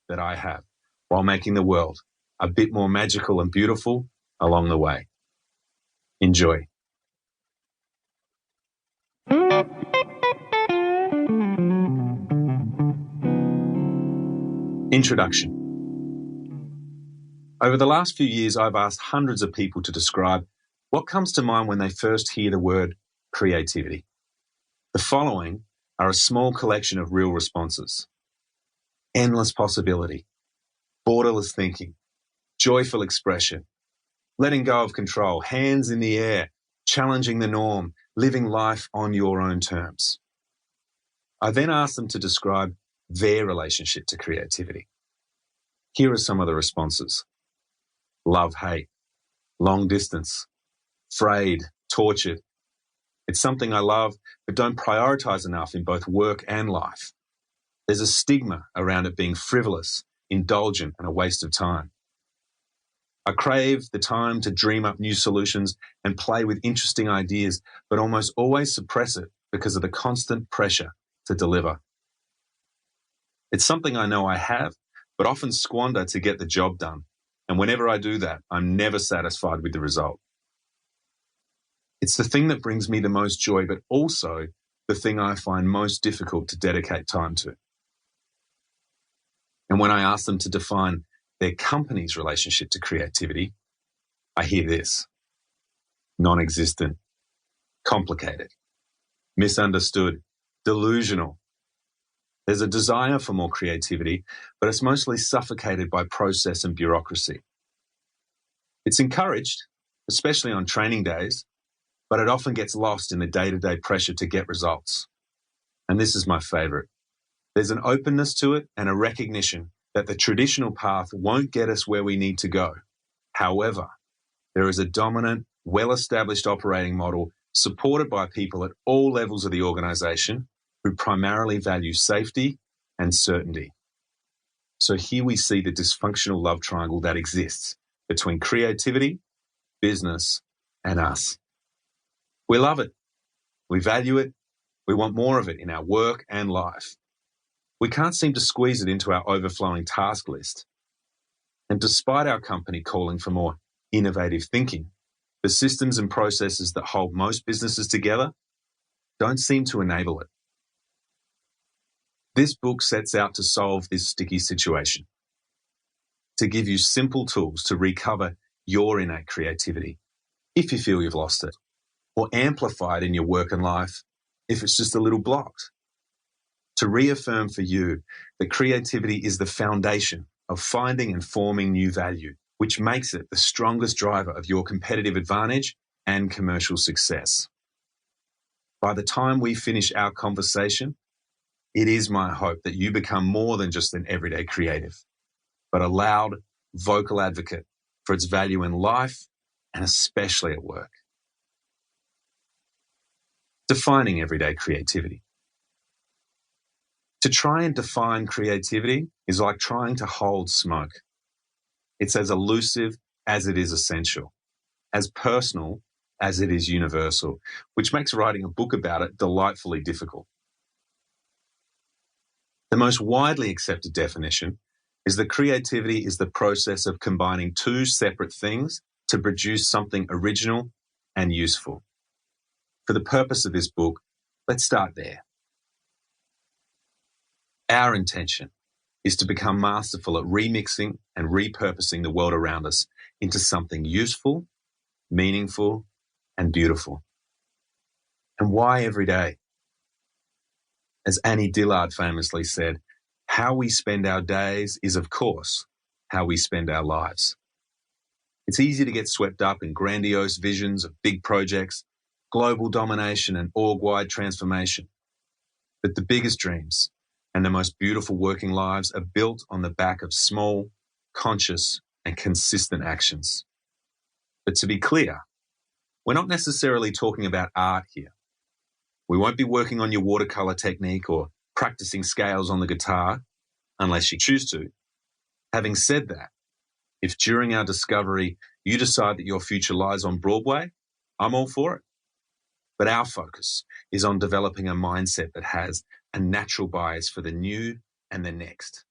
that I have, while making the world a bit more magical and beautiful along the way. Enjoy. Introduction. Over the last few years, I've asked hundreds of people to describe what comes to mind when they first hear the word creativity. The following are a small collection of real responses. Endless possibility, borderless thinking, joyful expression, letting go of control, hands in the air, challenging the norm, living life on your own terms. I then asked them to describe their relationship to creativity. Here are some of the responses. Love, hate, long distance, frayed, tortured. It's something I love, but don't prioritize enough in both work and life. There's a stigma around it being frivolous, indulgent, and a waste of time. I crave the time to dream up new solutions and play with interesting ideas, but almost always suppress it because of the constant pressure to deliver. It's something I know I have, but often squander to get the job done. And whenever I do that, I'm never satisfied with the result. It's the thing that brings me the most joy, but also the thing I find most difficult to dedicate time to. And when I ask them to define their company's relationship to creativity, I hear this: non-existent, complicated, misunderstood, delusional. There's a desire for more creativity, but it's mostly suffocated by process and bureaucracy. It's encouraged, especially on training days, but it often gets lost in the day-to-day pressure to get results. And this is my favorite. There's an openness to it and a recognition that the traditional path won't get us where we need to go. However, there is a dominant, well-established operating model supported by people at all levels of the organization who primarily value safety and certainty. So here we see the dysfunctional love triangle that exists between creativity, business, and us. We love it. We value it. We want more of it in our work and life. We can't seem to squeeze it into our overflowing task list. And despite our company calling for more innovative thinking, the systems and processes that hold most businesses together don't seem to enable it. This book sets out to solve this sticky situation, to give you simple tools to recover your innate creativity if you feel you've lost it, or amplify it in your work and life if it's just a little blocked. To reaffirm for you that creativity is the foundation of finding and forming new value, which makes it the strongest driver of your competitive advantage and commercial success. By the time we finish our conversation, it is my hope that you become more than just an everyday creative, but a loud, vocal advocate for its value in life and especially at work. Defining everyday creativity. To try and define creativity is like trying to hold smoke. It's as elusive as it is essential, as personal as it is universal, which makes writing a book about it delightfully difficult. The most widely accepted definition is that creativity is the process of combining two separate things to produce something original and useful. For the purpose of this book, let's start there. Our intention is to become masterful at remixing and repurposing the world around us into something useful, meaningful, and beautiful. And why every day? As Annie Dillard famously said, how we spend our days is, of course, how we spend our lives. It's easy to get swept up in grandiose visions of big projects, global domination, and org-wide transformation. But the biggest dreams and the most beautiful working lives are built on the back of small, conscious, and consistent actions. But to be clear, we're not necessarily talking about art here. We won't be working on your watercolor technique or practicing scales on the guitar, unless you choose to. Having said that, if during our discovery you decide that your future lies on Broadway, I'm all for it. But our focus is on developing a mindset that has a natural bias for the new and the next.